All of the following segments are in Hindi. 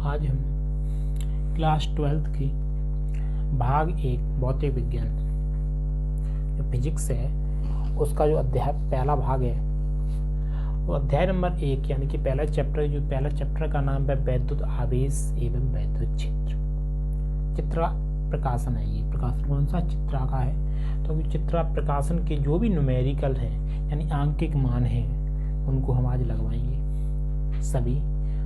आज हम क्लास 12th की भाग 1 भौतिक विज्ञान जो फिजिक्स है उसका जो अध्याय पहला भाग है वो अध्याय नंबर 1 यानी कि पहला चैप्टर का नाम है वैद्युत आवेश एवं वैद्युत क्षेत्र। चित्रा प्रकाशन है, ये प्रकाशन कौन सा? चित्रा का है। तो चित्रा प्रकाशन के जो भी न्यूमेरिकल है यानी आंकिक मान है उनको हम आज लगवाएंगे।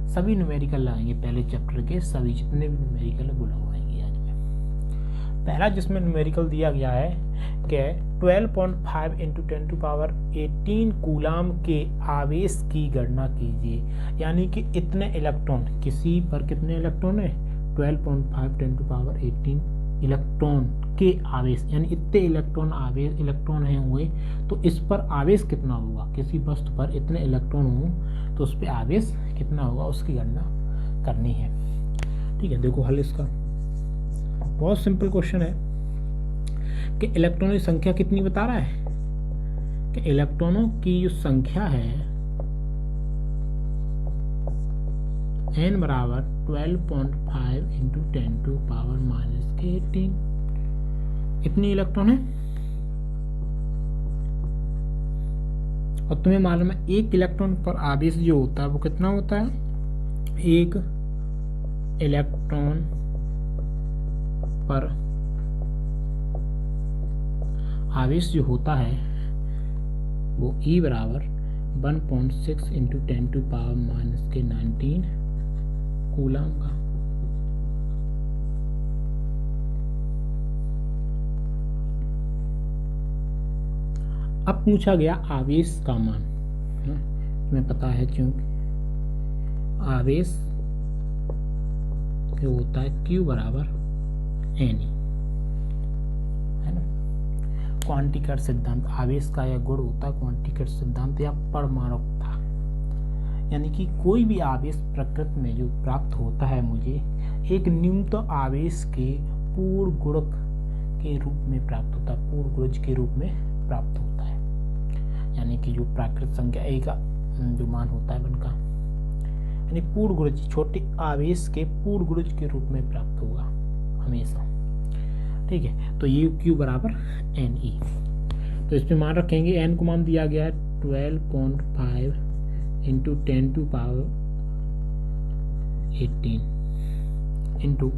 सभी न्यूमेरिकल लगाएंगे, पहले चैप्टर के सभी जितने भी न्यूमेरिकल है वो लगवाएंगे आज में। पहला जिसमें न्यूमेरिकल दिया गया है कि 12.5 इंटू 10⁻18 कूलाम के आवेश की गणना कीजिए। यानी कि इतने इलेक्ट्रॉन, किसी पर कितने इलेक्ट्रॉन है? 12.5 10⁻18 इलेक्ट्रॉन के आवेश, यानी इतने इलेक्ट्रॉन हैं हुए तो इस पर आवेश कितना होगा? किसी वस्तु पर इतने इलेक्ट्रॉन हो तो उस पर आवेश कितना होगा उसकी गणना करनी है। ठीक है, देखो हल इसका बहुत सिंपल क्वेश्चन है कि इलेक्ट्रॉनों की संख्या कितनी बता रहा है कि इलेक्ट्रॉनों की जो संख्या है n बराबर 12.5 इंटू 10⁻⁻18 इतनी इलेक्ट्रॉन है। और तुम्हें मालूम है एक इलेक्ट्रॉन पर आवेश जो होता है वो कितना होता है? एक इलेक्ट्रॉन पर आवेश जो होता है वो E बराबर 1.6 इंटू 10⁻⁻19 कूलाम का। अब पूछा गया आवेश का मान, तुम्हें पता है क्योंकि आवेश जो होता है Q बराबर NE है ना। क्वांटिकल सिद्धांत, आवेश का यह गुण होता है क्वांटिकल सिद्धांत या परमाणुकता। यानी कि कोई भी आवेश प्रकृति में जो प्राप्त होता है मुझे एक न्यूनतम आवेश के पूर्ण गुणक के रूप में प्राप्त होता है, पूर्ण गुणज के रूप में प्राप्त होता है। यानी कि जो प्राकृतिक संख्या A का जो मान होता है उनका यानी पूर्ण गुणज, छोटे आवेश के पूर्ण गुणज के रूप में प्राप्त होगा हमेशा। ठीक है, तो ये Q बराबर NE। तो इसमें मान रखेंगे n को मान दिया गया है 12.5 इंटू 10⁻18 इंटू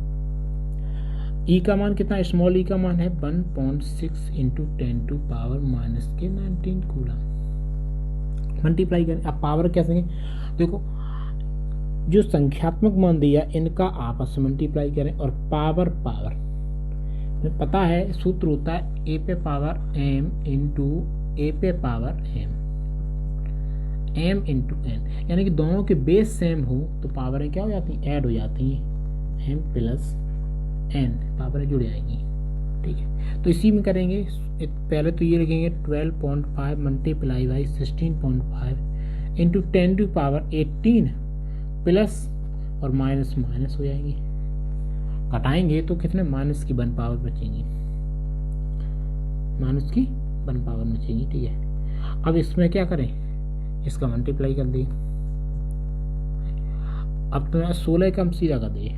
E का मान कितना? स्मॉल E का मान है 1.6 इंटू 10⁻⁻19 कूलाम। मल्टीप्लाई करें, अब पावर कैसे? देखो जो संख्यात्मक मान दिया इनका आपस में मल्टीप्लाई करें और पावर पता है सूत्र होता है A पे पावर m इंटू A पे पावर m इंटू n। यानी कि दोनों के बेस सेम हो तो पावरें क्या हो जाती हैं? ऐड हो जाती हैं, m प्लस n पावरें जुड़ जाएंगी। ठीक है, तो इसी में करेंगे। पहले तो ये लिखेंगे 12.5 मल्टीप्लाई बाई 16.5 इंटू 10⁻18 प्लस और माइनस हो जाएंगी। घटाएंगे तो कितने? माइनस की 1 पावर बचेंगी, माइनस की 1 पावर बचेंगी। ठीक है, अब इसमें क्या करें? इसका मल्टीप्लाई कर दें। अब तुम्हारा 16 का हम सीधा कर दिए,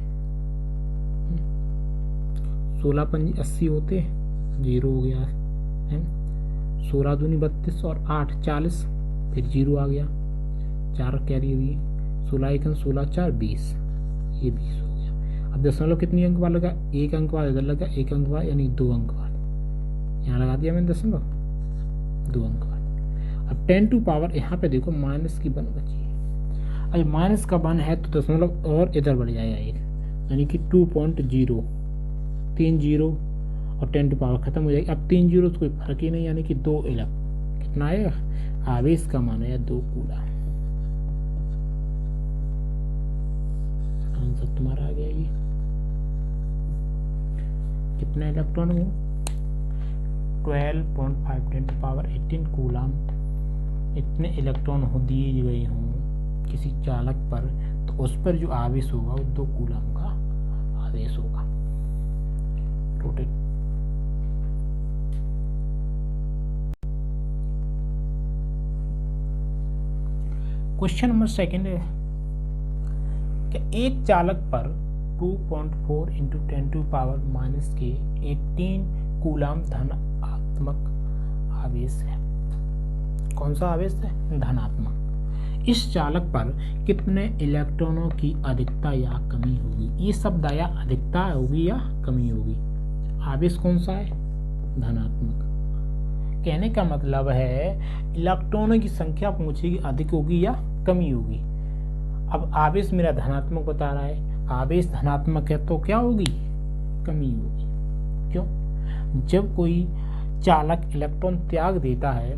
16 पंजी 80 होते, 0 हो गया है। 16 दूनी 32 और 8 40, फिर 0 आ गया, 4 कैरी हुई, 16 1 16 4 20, ये 20 हो गया। अब दशमलव कितनी अंक बाद लगा? 1 अंक बाद इधर लगा, 1 अंक बाद यानी 2 अंक बाद यहाँ लगा दिया मैंने दशमलव, 2 अंक बाद। अब 10 टू पावर यहाँ पे देखो माइनस की 1 बची है। अब माइनस का 1 है तो दशमलव और इधर बढ़ जाएगा 1, यानी कि 2.0, 3 जीरो और 10 टू पावर खत्म हो जाएगी। अब 3 जीरो तो कोई फर्क ही नहीं, यानी कि 2 कितना आएगा? आवेश का मान है 2 कूलाम। आंसर तुम्हारा आ गया। ये कितने इलेक्ट्रॉन हो? 12.5 10⁻18 कूलाम इतने इलेक्ट्रॉन हो दिए गए हों किसी चालक पर तो उस पर जो आवेश होगा वो 2 कूलाम का आवेश होगा। रोटेट। क्वेश्चन नंबर 2 है कि एक चालक पर 2.4 इंटू 10⁻⁻18 कूलाम धनात्मक आवेश है। कौन सा आवेश है? धनात्मक। इस चालक पर कितने इलेक्ट्रॉनों की अधिकता या कमी होगी? ये शब्द आया, अधिकता होगी या कमी होगी। आवेश कौन सा है? धनात्मक। कहने का मतलब है इलेक्ट्रॉनों की संख्या पूछेगी अधिक होगी या कमी होगी। अब आवेश मेरा धनात्मक बता रहा है, आवेश धनात्मक है तो क्या होगी? कमी होगी। क्यों? जब कोई चालक इलेक्ट्रॉन त्याग देता है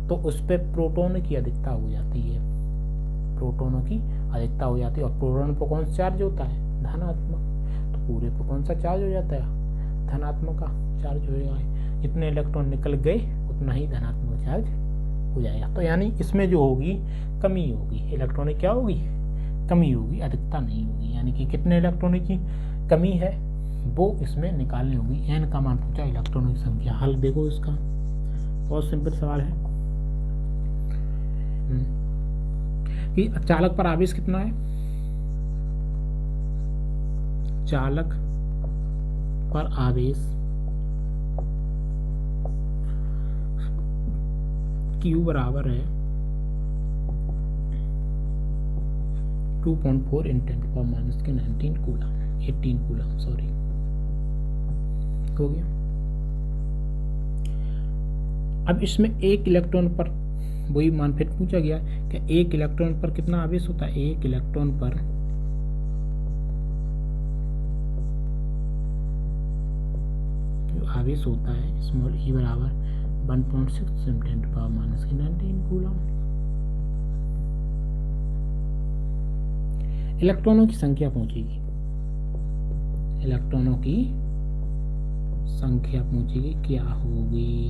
तो उस पर प्रोटॉन की अधिकता हो जाती है, प्रोटॉनों की अधिकता हो जाती है। और प्रोटॉन पर कौन सा चार्ज होता है? धनात्मक। तो पूरे पर कौन सा चार्ज हो जाता है? धनात्मक का चार्ज होगा। जितने इलेक्ट्रॉन निकल गए उतना ही धनात्मक चार्ज हो जाएगा। तो यानी इसमें जो होगी कमी होगी, इलेक्ट्रॉनिक क्या होगी? कमी होगी, अधिकता नहीं होगी। यानी कि कितने इलेक्ट्रॉनिक की कमी है वो इसमें निकालनी होगी। एन का मान पूछा, इलेक्ट्रॉनिक संख्या। हल देखो इसका, बहुत सिंपल सवाल है कि चालक पर आवेश कितना है? चालक पर आवेश Q बराबर है 2.4 × 10⁻⁻19 कूलम, 18 कूलम, सॉरी, हो गया। अब इसमें एक इलेक्ट्रॉन पर वही मान फिर पूछा गया कि एक इलेक्ट्रॉन पर कितना आवेश होता है? एक इलेक्ट्रॉन पर जो आवेश होता है स्मॉल e बराबर 1.6 × 10⁻⁻19 कूलम। इलेक्ट्रॉनों की संख्या पूछेगी, इलेक्ट्रॉनों की संख्या पूछेगी, क्या होगी?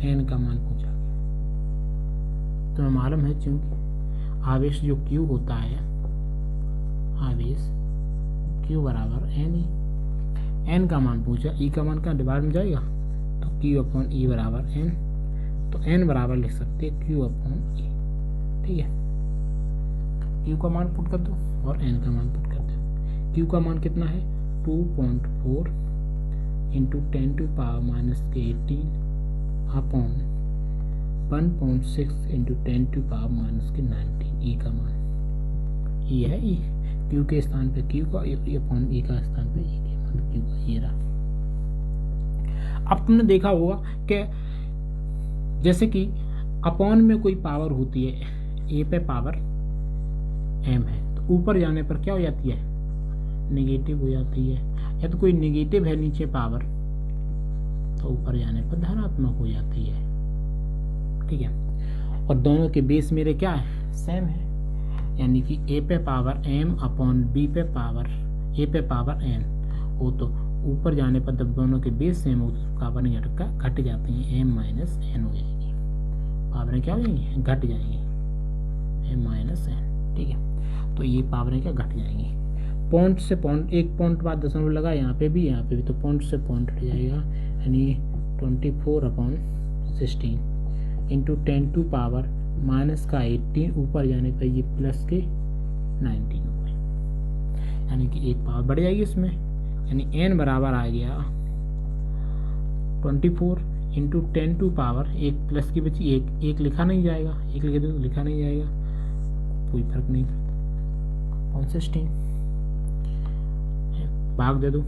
एन का मान पूछा गया। तो मालूम है क्योंकि आवेश जो Q होता है, आवेश Q बराबर एन ई। एन का मान पूछा, ई का मान का डिवाइड में जाएगा तो Q/E बराबर एन। तो एन बराबर लिख सकते हैं Q/E। ठीक है, Q का मान पुट कर दो और एन का मान पुट कर दो। Q का मान कितना है? 2.4 × 10⁻⁻18 अपॉन 1.6 × 10⁻⁻19 ई का मान। ई है ई, Q के स्थान पे Q का, अपॉन ई का स्थान पे ई के मान Q का, ये रहा। अब तुमने देखा होगा कि जैसे कि अपॉन में कोई पावर होती है, ए पे पावर m है, तो ऊपर जाने पर क्या हो जाती है? नेगेटिव हो जाती है। या तो कोई नेगेटिव है नीचे पावर तो ऊपर जाने पर धनात्मक हो जाती है। ठीक है, और दोनों के बेस मेरे क्या है? सेम है। यानी कि a पे पावर m अपॉन b पे पावर a पे पावर n हो, तो ऊपर जाने पर जब दोनों के बेस सेम हो तो पावर घट जाती हैं, m - n हो जाएगी। पावरें क्या हो जाएंगी? घट जाएंगी, m - n। ठीक है, तो ये पावरें क्या घट जाएंगी? पॉइंट से पॉइंट, एक पॉइंट बाद दशमलव लगा, यहाँ पे भी, तो पॉइंट से पॉइंट हट जाएगा। यानी 24/16 इंटू 10⁻⁻18 ऊपर जाने पर ये प्लस के 19 हो गए। यानी कि एक पावर बढ़ जाएगी इसमें। यानी n बराबर आ गया 24 इंटू 10⁻, एक प्लस की बची, एक लिखा नहीं जाएगा, एक लिखे तो लिखा नहीं जाएगा, कोई फर्क नहीं पड़ता। 16 भाग दे दो,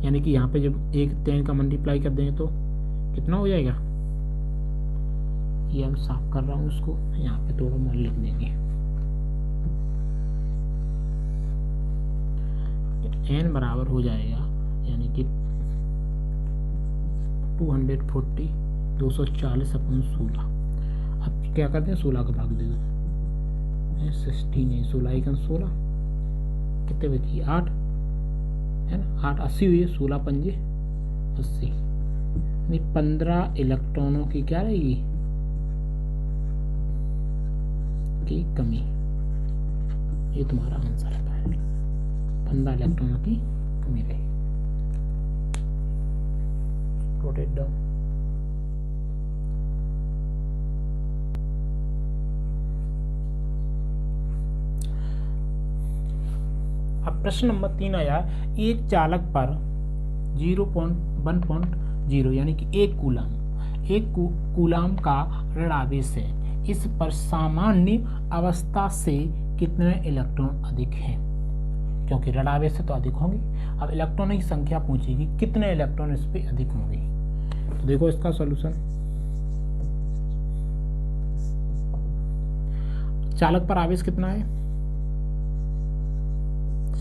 यानी कि यहाँ पे जब एक 10 का मल्टीप्लाई कर देंगे तो कितना हो जाएगा? ये हम साफ कर रहा हूँ उसको, यहाँ पे थोड़ा मान लिख देंगे। n बराबर हो जाएगा यानी कि 240/16। अब क्या करते हैं? 16 का भाग दे दो, 16 है, 16 × 16 कितने बची? 8 है ना, 8 80 हुई है, 16 × 5 = 80। 15 इलेक्ट्रॉनों की क्या रहेगी? की कमी। ये तुम्हारा आंसर है, 15 इलेक्ट्रॉनों की कमी रहेगी। Rotate down. अब प्रश्न नंबर 3 आया, एक चालक पर 0.1.0 यानी कि एक कूलाम का ऋण आवेश है, इस पर सामान्य अवस्था से कितने इलेक्ट्रॉन अधिक हैं? क्योंकि ऋण आवेश से तो अधिक होंगे। अब इलेक्ट्रॉनों की संख्या पूछेगी, कितने इलेक्ट्रॉन इस पे अधिक होंगे। तो देखो इसका सॉल्यूशन, चालक पर आवेश कितना है?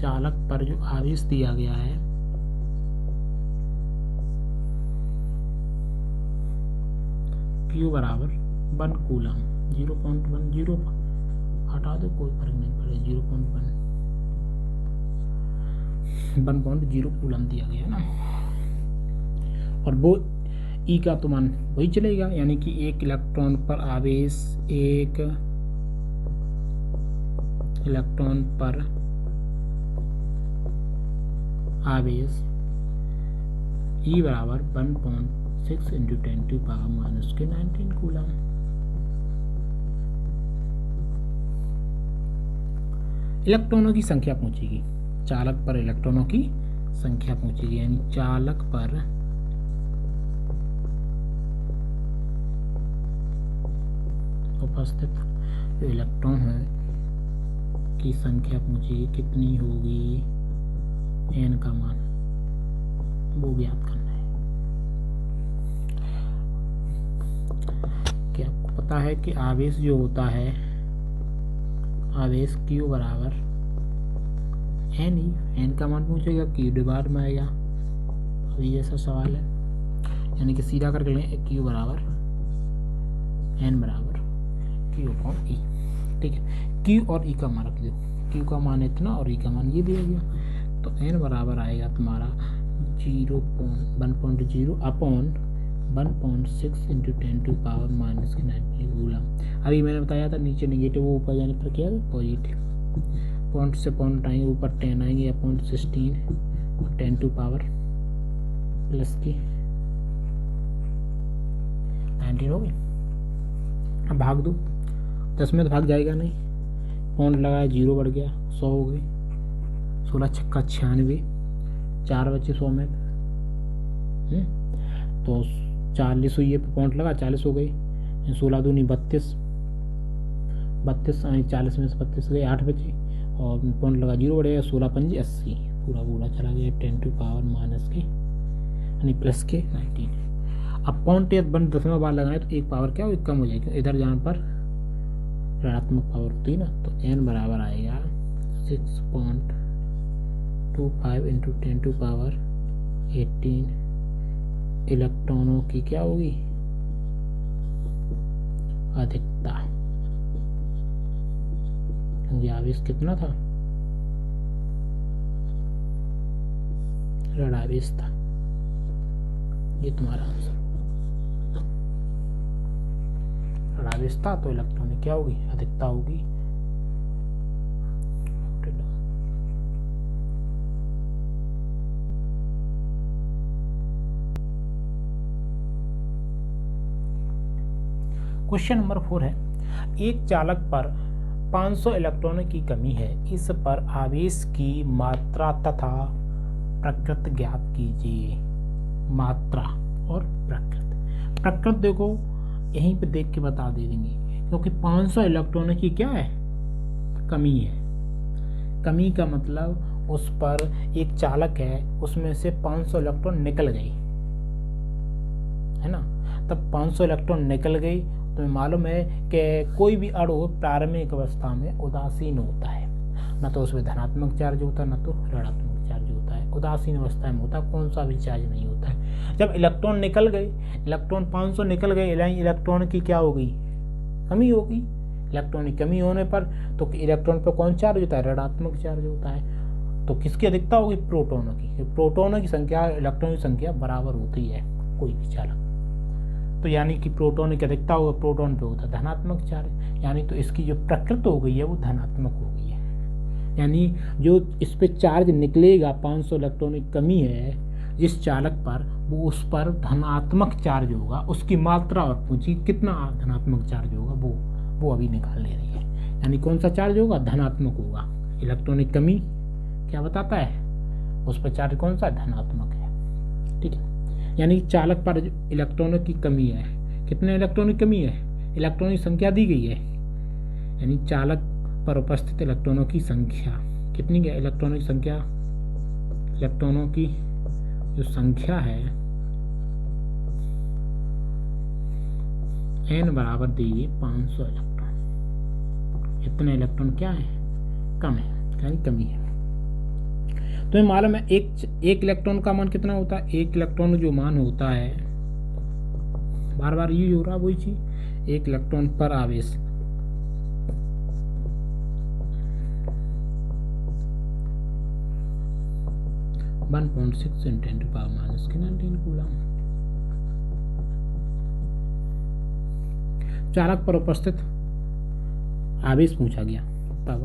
चालक पर जो आवेश दिया गया है Q बराबर 1 कूलम, 0.10 हटा दो, कोई फर्क नहीं पड़ेगा, 1.10 कूलम दिया गया ना, और वो E का तो मान वही चलेगा, यानी कि एक इलेक्ट्रॉन पर आवेश, एक इलेक्ट्रॉन पर आवेश E बराबर 1.6 × 10⁻⁻⁹ कूलम। इलेक्ट्रॉनों की संख्या पूछेगी, चालक पर इलेक्ट्रॉनों की संख्या पूछेगी, यानी चालक पर उपस्थित जो इलेक्ट्रॉन है की संख्या पूछेगी, कितनी होगी, n का मान वो ज्ञात करना है। क्या आपको पता है कि आवेश जो होता है, आवेश Q बराबर n ही, n का मान पूछेगा, Q डिवाइड में आएगा। अभी ऐसा सवाल है, यानी कि सीधा करके लें, Q बराबर n बराबर Q/E, ठीक है। Q और E का मान रख दो, Q का मान इतना और E का मान ये दिया गया, तो n बराबर आएगा तुम्हारा 1.0 अपॉन 1.6 × 10⁻⁻⁹ कूलम। अभी मैंने बताया था नीचे नेगेटिव, ऊपर जाने पर क्या है पॉजिटिव, पॉइंट से पॉइंट आएंगे, ऊपर 10 आएंगे, अपॉन 16 और 10⁻⁻⁻⁰ की 19 हो गई। अब भाग दो, 10 में तो भाग जाएगा नहीं, पॉइंट लगाया 0 बढ़ गया, 100 हो गई, 16 छक्का 96, 4 बच्चे 100 में, तो 40 हुई है, पॉइंट लगा 40 हो गई, 16 दूनी 32, 40 में से 32 गए, 8 बचे, और पॉइंट लगा 0 बढ़ेगा, 16 पंजे 80, पूरा चला गया 10⁻⁻⁻ यानी प्लस के 19। अब पॉइंट 10वें बार लगाए तो एक पावर क्या हो, कम हो जाएगी, इधर जहाँ पर ऋणात्मक पावर होती है ना, तो n बराबर आएगा 6.25 × 10⁻18 इलेक्ट्रॉनों की क्या होगी, अधिकता, क्योंकि आवेश कितना था, ऋण आवेश था। ये तुम्हारा आंसर, ऋण आवेश था तो इलेक्ट्रॉन की क्या होगी, अधिकता होगी। क्वेश्चन नंबर 4 है, एक चालक पर 500 इलेक्ट्रॉनों की कमी है, इस पर आवेश की मात्रा तथा प्रकृति ज्ञात कीजिए। मात्रा और प्रकृति देखो यहीं पे देख के बता दे देंगे, क्योंकि 500 इलेक्ट्रॉनों की क्या है, कमी है। कमी का मतलब उस पर एक चालक है, उसमें से 500 इलेक्ट्रॉन निकल गई है ना, तब 500 इलेक्ट्रॉन निकल गई, तो मालूम है कि कोई भी अणु प्रारंभिक अवस्था में उदासीन होता है, न तो उसमें धनात्मक चार्ज होता है, न तो ऋणात्मक चार्ज होता है। उदासीन अवस्था में होता है, कौन सा भी चार्ज नहीं होता है। जब इलेक्ट्रॉन निकल गए, इलेक्ट्रॉन 500 निकल गए, इलेक्ट्रॉन की क्या हो गई, कमी हो गई। इलेक्ट्रॉन की कमी होने पर तो इलेक्ट्रॉन पर कौन चार्ज होता है, ऋणात्मक चार्ज होता है। तो किसकी अधिकता होगी, प्रोटॉनों की। प्रोटॉनों की संख्या इलेक्ट्रॉन की संख्या बराबर होती है कोई भी चालक, तो यानी कि प्रोटॉन की अधिकता होगा, प्रोटॉन पे होता है धनात्मक चार्ज, यानी तो इसकी जो प्रकृति हो गई है वो धनात्मक हो गई है। यानी जो इस पे चार्ज निकलेगा, 500 इलेक्ट्रॉन की कमी है जिस चालक पर, वो उस पर धनात्मक चार्ज होगा। उसकी मात्रा और पूछी कितना धनात्मक चार्ज होगा, वो अभी निकाल ले रही है। यानी कौन सा चार्ज होगा, धनात्मक होगा। इलेक्ट्रॉन की कमी क्या बताता है, उस पर चार्ज कौन सा धनात्मक है। ठीक है, यानी चालक पर इलेक्ट्रॉनों की कमी है। कितने इलेक्ट्रॉनों की कमी है, इलेक्ट्रॉनों की संख्या दी गई है, यानी चालक पर उपस्थित इलेक्ट्रॉनों की संख्या कितनी है, इलेक्ट्रॉनों की संख्या, इलेक्ट्रॉनों की जो संख्या है n बराबर दी गई 500 इलेक्ट्रॉन। इतने इलेक्ट्रॉन क्या है, कम है, यानी कमी है। तो ये मालूम है एक इलेक्ट्रॉन का मान कितना होता है, एक इलेक्ट्रॉन जो मान होता है, बार बार यूज हो रहा वही चीज, एक इलेक्ट्रॉन पर आवेश 1.6 × 10⁻⁻⁹ कूलम। चालक पर उपस्थित आवेश पूछा गया, तब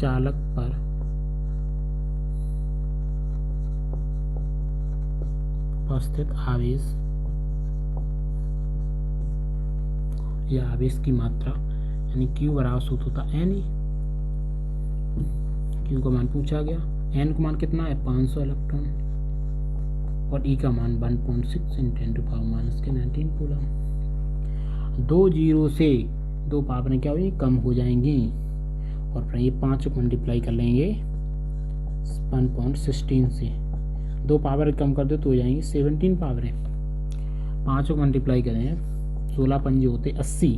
चालक पर उपस्थित आवेश या आवेश की मात्रा यानी Q बराबर सूत्र होता N। Q का मान पूछा गया, N का मान कितना है 500 इलेक्ट्रॉन और E का मान 1.6 × 10⁻⁻⁹ कूलम। 2 जीरो से 2 पावरें क्या होगी, कम हो जाएंगी और फिर ये 5 को मल्टीप्लाई कर लेंगे 1.16 से, 2 पावर कम कर दो तो हो जाएंगी 17 पावरें। 5 को मल्टीप्लाई करें 16 पंजे होते 80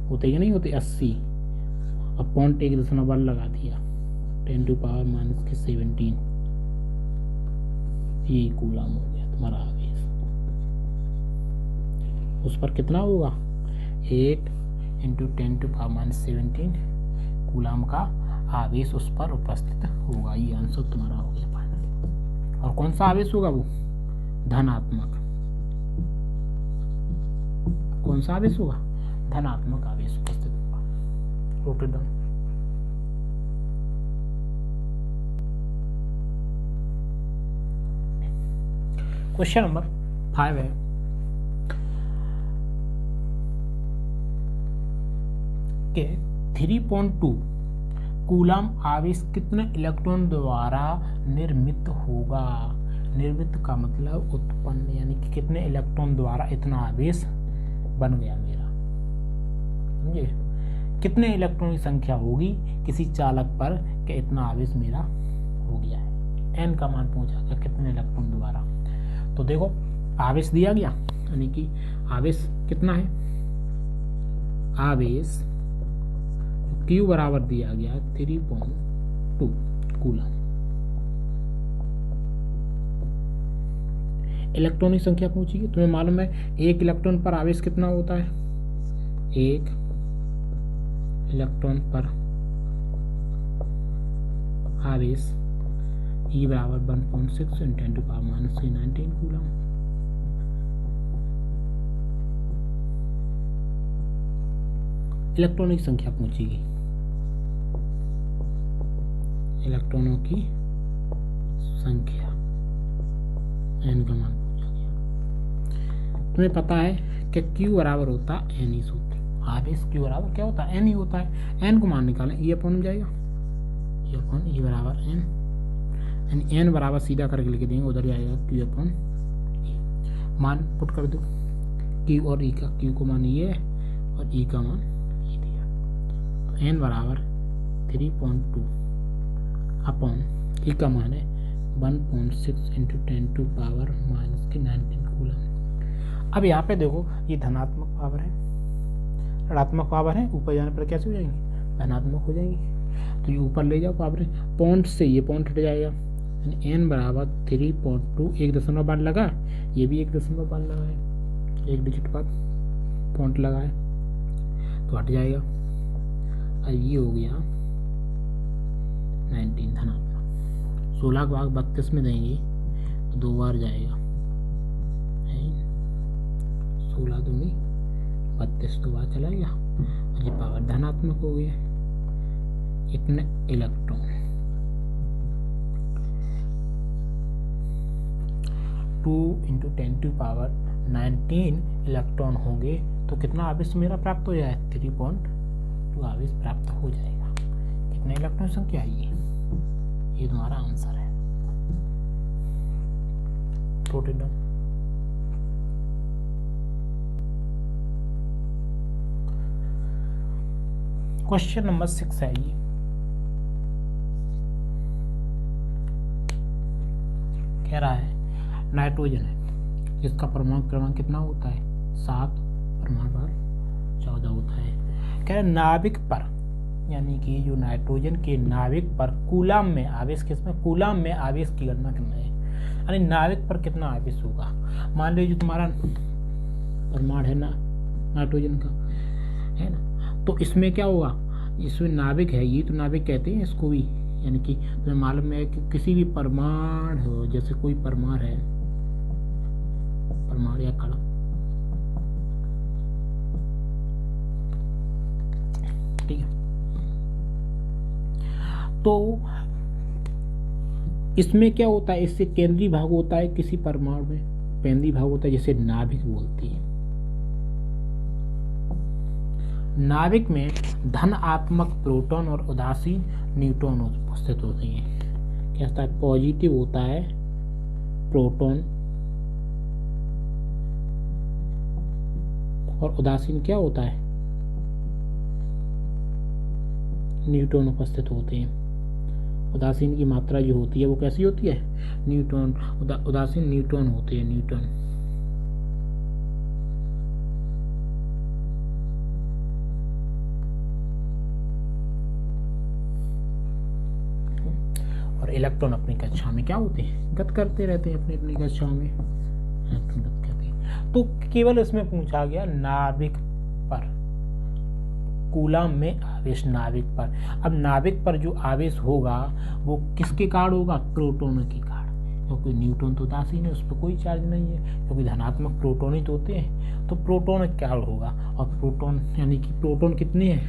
होते या नहीं होते 80, अब 0.1 लगा दिया 10⁻⁻17, ये कूलम हो गया तुम्हारा आवेश। उस पर कितना होगा 8 × 10⁻⁻17 कूलम का आवेश उस पर उपस्थित होगा। ये आंसर तुम्हारा हो गया फाइनल। और कौन सा आवेश होगा, वो धनात्मक। कौन सा आवेश होगा, धनात्मक आवेश उपस्थित होगा। Rotate down. क्वेश्चन नंबर 5 है कि 3.2 कूलम आवेश कितने इलेक्ट्रॉन द्वारा निर्मित होगा। निर्मित का मतलब उत्पन्न, यानी कि कितने इलेक्ट्रॉन द्वारा इतना आवेश बन गया मेरा, समझे। कितने इलेक्ट्रॉन की संख्या होगी किसी चालक पर कि इतना आवेश मेरा हो गया है। n का मान पूछा गया कितने इलेक्ट्रॉन द्वारा। तो देखो आवेश दिया गया, यानी कि आवेश कितना है, आवेश Q बराबर दिया गया 3.2 कूलम। इलेक्ट्रॉन की संख्या पूछी, तुम्हें मालूम है एक इलेक्ट्रॉन पर आवेश कितना होता है, एक इलेक्ट्रॉन पर आवेश E बराबर 1.6 × 10⁻⁻�19 कूलम। इलेक्ट्रॉनों की संख्या पूछी गई, इलेक्ट्रॉनों की संख्या n का मान पूछा गया। तुम्हें पता है कि Q बराबर होता है n ही सूत्र, आवेश Q बराबर क्या होता है n ही होता है। n को मान निकालें, E अपॉन जाएगा, E अपॉन E बराबर n, यानी n बराबर सीधा करके लिख देंगे, उधर जाएगा Q अपॉन E। मान पुट कर दो Q और E का, Q को मान ये और E का मान E दिया। n बराबर 3.2 अपॉन E का मान है 1.6 × 10⁻⁻⁹ कूलम। अब यहाँ पे देखो ये धनात्मक पावर है, ऋणात्मक पावर है, ऊपर जाने पर कैसे हो जाएंगी, धनात्मक हो जाएंगी। तो ये ऊपर ले जाओ पावर, पॉइंट से ये पॉइंट हट जाएगा, n बराबर 3.2, 1 बाद लगा, ये भी 1 बाद लगा है, एक डिजिट बाद पॉइंट लगा है तो हट जाएगा। अब ये हो गया 19 धनात्मक। 16 का भाग 32 में देंगे तो 2 बार जाएगा, 16 दूनी 32 2 बार चला गया और ये पावर धनात्मक हो गया। इतने इलेक्ट्रॉन 2 × 10⁻⁹ इलेक्ट्रॉन होंगे तो कितना आवेश मेरा प्राप्त हो जाए 3.2 × आवेश प्राप्त हो जाएगा। कितने इलेक्ट्रॉन संख्या है ये तुम्हारा आंसर है। Noted down. क्वेश्चन नंबर 6 है ये। कह रहा है नाइट्रोजन है, इसका परमाणु क्रमांक कितना होता है? 7, परमाणु भार 14 होता है। कह रहा है नाभिक पर, यानी कि जो नाइट्रोजन के नाभिक पर कूलाम में आवेश, किसमें? कूलाम में आवेश की गणना करना है, यानी नाभिक पर कितना आवेश होगा। मान लीजिए जो तुम्हारा परमाणु है ना नाइट्रोजन का, है ना, तो इसमें क्या होगा? इसमें नाभिक है ये, तो नाभिक कहते हैं इसको भी, यानी कि तुम्हें मालूम है कि किसी भी परमाणु हो, जैसे कोई परमाणु है, परमाणु या कण, ठीक है, तो इसमें क्या होता है? इससे केंद्रीय भाग होता है किसी परमाणु में, केंद्रीय भाग होता है जिसे नाभिक बोलते हैं। नाभिक में धनात्मक प्रोटॉन और उदासीन न्यूट्रॉन उपस्थित होते हैं। क्या होता है? पॉजिटिव होता है प्रोटॉन और उदासीन क्या होता है? न्यूट्रॉन उपस्थित होते हैं। उदासीन की मात्रा जो होती है वो कैसी होती है? न्यूट्रॉन, उदासीन न्यूट्रॉन होते हैं, न्यूट्रॉन। और इलेक्ट्रॉन अपनी कक्षा में क्या होते हैं? गत करते रहते हैं अपनी अपनी कक्षा में, इलेक्ट्रॉन गत करते हैं। तो केवल इसमें पूछा गया नाभिक पर, कूलाम में आवेश नाभिक पर। अब नाभिक पर जो आवेश होगा वो किसके कारण होगा? प्रोटोन के कारण, क्योंकि न्यूट्रॉन तो उदासीन है, उस पर कोई चार्ज नहीं है, क्योंकि धनात्मक प्रोटोन ही तो होते हैं, तो प्रोटोन के कारण होगा। और प्रोटोन यानी कि प्रोटोन कितने हैं?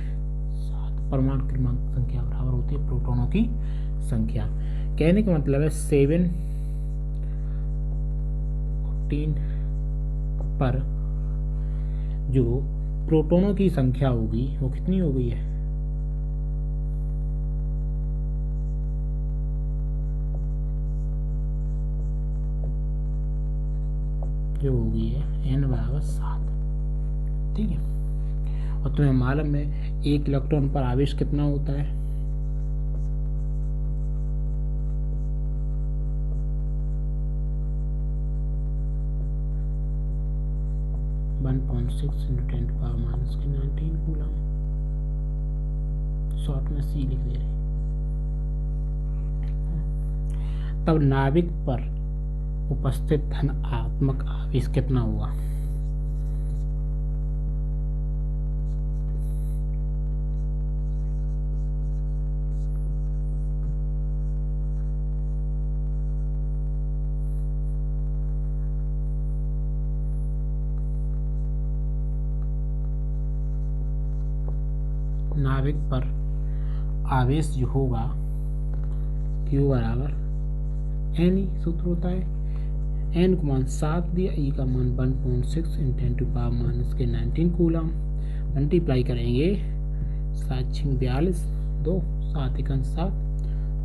7, परमाणु क्रमांक संख्या बराबर होती है प्रोटोनों की संख्या। कहने का मतलब है 7 14 पर जो प्रोटोनों की संख्या होगी वो कितनी हो गई है? जो हो गई है n बराबर 7, ठीक है। और तुम्हें मालूम है 1 इलेक्ट्रॉन पर आवेश कितना होता है? 1.6 × 10⁻⁻⁹ कूलम। शॉर्ट में C लिख दे रहे। तब नाभिक पर उपस्थित धनात्मक आवेश कितना हुआ? नाभिक पर आवेश जो होगा Q बराबर n ही सूत्र होता है। n को मान 7 दिया, E का मान 1.6 × 10⁻⁻⁹ कूलम। मल्टीप्लाई करेंगे 7 × 42, 2 7 × 7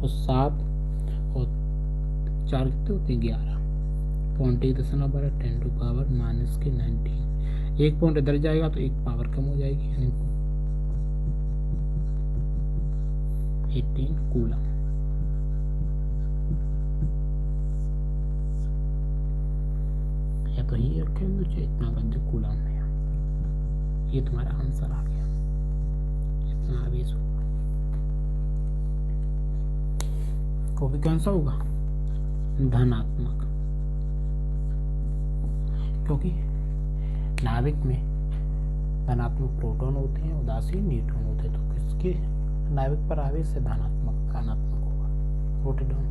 और 7 और 4 कितने होते हैं? 11। पॉइंट 1.10⁻⁻⁹ एक पॉइंट इधर जाएगा तो एक पावर कम हो जाएगी, यानी 18 कूलम। या तो ये रखेंगे तो इतना कर कूलम में, ये तुम्हारा आंसर आ गया। इतना आवेश होगा, तो भी कौन सा होगा? धनात्मक, क्योंकि नाभिक में धनात्मक प्रोटॉन होते हैं, उदासीन न्यूट्रॉन होते हैं, तो किसके नाभिक पर आवेश से धनात्मक होगा। Noted down.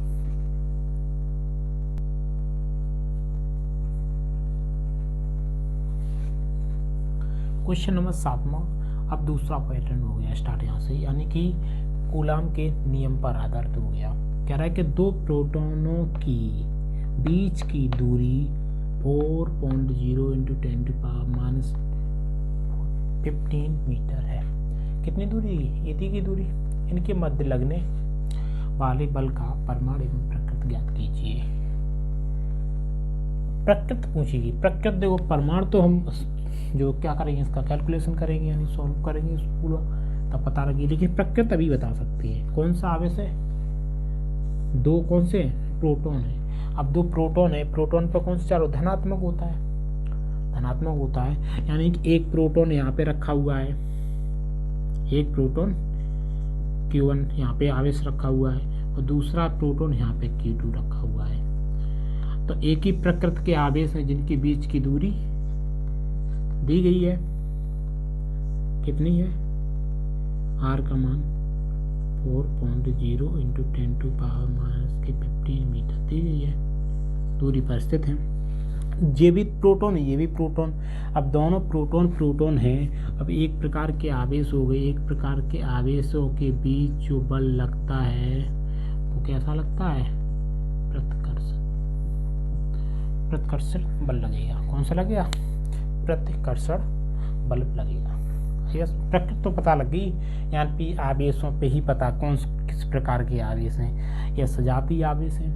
क्वेश्चन नंबर 7वां। अब दूसरा पैटर्न हो गया स्टार्ट यहाँ से, यानी कि कूलाम के नियम पर आधारित हो गया। कह रहा है कि 2 प्रोटॉनों की बीच की दूरी 4.0 × 10⁻⁻15 मीटर है। कितनी दूरी, इतनी की दूरी, इनके मध्य लगने वाले बल का परिमाण एवं प्रकृति ज्ञात कीजिए। प्रकृति पूछेगी। प्रकृति देखो, परिमाण तो हम जो क्या करेंगे, इसका कैलकुलेशन करेंगे, यानी सॉल्व करेंगे पूरा, तब पता लगी। लेकिन प्रकृति अभी बता सकती है। कौन सा आवेश है, दो कौन से प्रोटॉन है। अब दो प्रोटॉन है, प्रोटॉन पर कौन सा चार्ज धनात्मक होता है, धनात्मक होता है, यानी कि एक प्रोटॉन यहाँ पे रखा हुआ है, एक प्रोटॉन Q1 यहाँ पे आवेश रखा हुआ है और दूसरा प्रोटॉन यहाँ पे Q2 रखा हुआ है। तो एक ही प्रकृति के आवेश हैं जिनके बीच की दूरी दी गई है, कितनी है, R का मान 4.0 इंटू 10⁻⁻15 मीटर दी गई है, दूरी पर स्थित है। ये भी प्रोटॉन है, ये भी प्रोटॉन। अब दोनों प्रोटॉन हैं। अब एक प्रकार के आवेश हो गए, एक प्रकार के आवेशों के बीच जो बल लगता है वो कैसा लगता है, प्रतिकर्षण बल लगेगा। कौन सा लगेगा, प्रतिकर्षण बल लगेगा। यस, प्रकृति तो पता लगी, यहाँ पे आवेशों पे ही पता कौन किस प्रकार के आवेश हैं। यह सजातीय आवेश हैं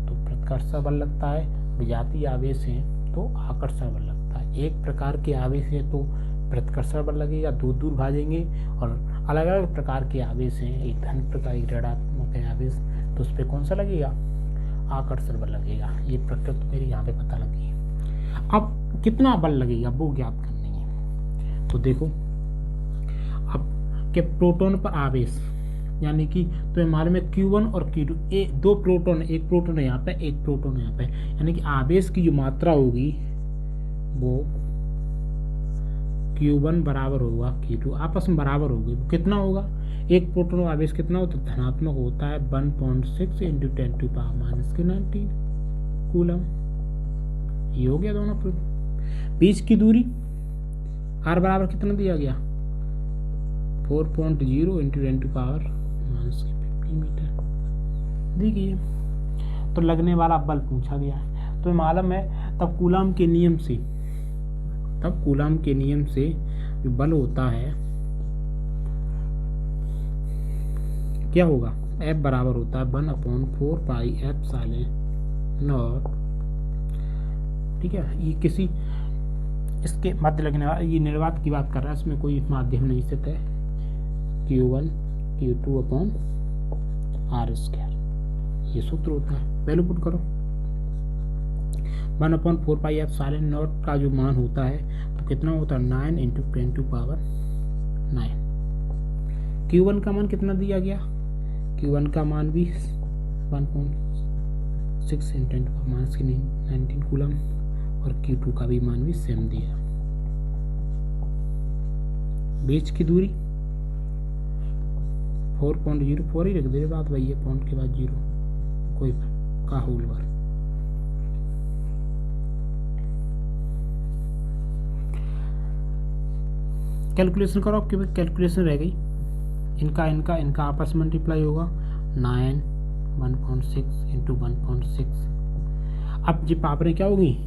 तो प्रतिकर्षण बल लगता है, विजातीय आवेश हैं तो आकर्षण बल लगता है। एक प्रकार के आवेश हैं तो प्रतिकर्षण बल लगेगा, दूर दूर भागेंगे। और अलग अलग प्रकार के आवेश हैं, एक धन प्रकार, एक ऋणात्मक है आवेश, तो उस पर कौन सा लगेगा, आकर्षण बल लगेगा। ये प्रकृति मेरी यहाँ पे पता लगी। अब कितना बल लगेगा वो ज्ञात करनी है। तो देखो, अब के प्रोटॉन पर आवेश, यानी कि तो मालूम है Q1 और Q2, दो प्रोटॉन, एक प्रोटॉन है यहाँ पे, एक प्रोटॉन है यहाँ पे, यानी कि आवेश की जो मात्रा होगी वो Q1 बराबर होगा Q2, आपस में बराबर होगी। वो कितना होगा, एक प्रोटॉन आवेश कितना होता है, धनात्मक होता है 1.6 इंटू 10⁻⁻19 कूलम। ये हो गया दोनों प्रोटॉन। बीच की दूरी R बराबर कितना दिया गया, 4.0 इंटू 10⁻⁻15 मीटर दी गई है। तो लगने वाला बल पूछा गया है, तो मालूम है तब कूलम के नियम से जो बल होता है क्या होगा, F बराबर होता है 1/4πε0। ठीक है, ये किसी इसके मध्य लगने वाला, ये निर्वात की बात कर रहा है, इसमें कोई माध्यम नहीं स्थित है। Q1 Q2/R², ये सूत्र होता है। वैल्यू पुट करो, 1/4πε0 का जो मान होता है तो कितना होता है, 9 इंटू 10⁻9। Q1 का मान कितना दिया गया, Q1 का मान भी 1.6 इंटू 10⁻19 कूलम, और Q2 का भी मान भी सेम दिया। बीच की दूरी 4.04 ही रख दे बात भाई, ये पॉइंट के बाद 0 कोई का होल बार। कैलकुलेशन करो, क्योंकि कैलकुलेशन रह गई। इनका आपस में मल्टीप्लाई होगा 9 1.6 इंटू 1.6। अब जी पावरें क्या होगी,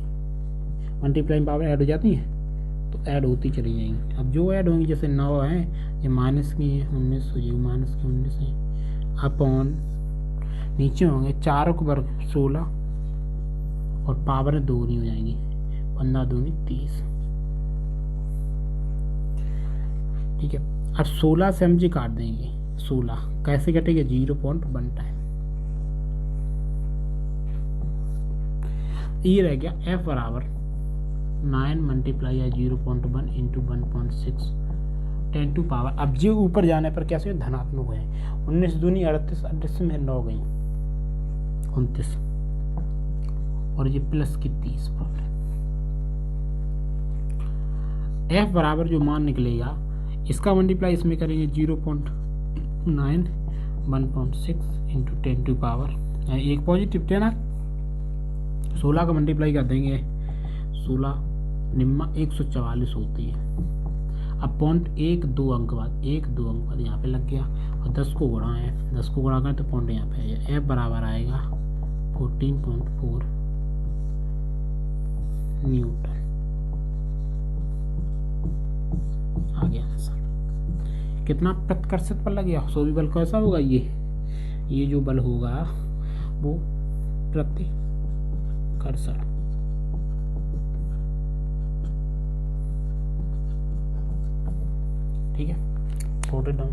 मल्टीप्लाई पावर ऐड हो जाती हैं तो ऐड होती चली जाएंगी। अब जो ऐड होंगी, जैसे 9 है ये माइनस की है 19, ये माइनस की 19 है, अपॉन नीचे होंगे 4 को वर्ग 16 और पावर 2 नहीं हो जाएंगी, 15 दूनी 30। ठीक है, अब 16 से हम जी काट देंगे, 16 कैसे कटेगा, 0.1 टाइम। ये रह गया F बराबर 9 मल्टीप्लाई या 0.1 इंटू 1.6 10 टू पावर। अब जो ऊपर जाने पर कैसे धनात्मक है, 19 दूनी 38, 38 में 9 गई 29, और ये प्लस की 30 पावर। F बराबर जो मान निकलेगा इसका मल्टीप्लाई इसमें करेंगे 0.9 1.6 इंटू 10 टू पावर, एक पॉजिटिव 10 है, 16 का मल्टीप्लाई कर देंगे, 16 निम्मा 144 होती है। अब पॉइंट 1 2 अंक बाद यहाँ पे लग गया, और 10 को गुणा है, 10 को गुणा करें तो पॉइंट यहाँ पे है। F बराबर आएगा 14.4 न्यूटन। आ गया आंसर। कितना प्रतिकर्षित बल लगेगा, सो भी बल कैसा होगा, ये जो बल होगा वो प्रतिकर्षण। ठीक है, नोट इट डाउन।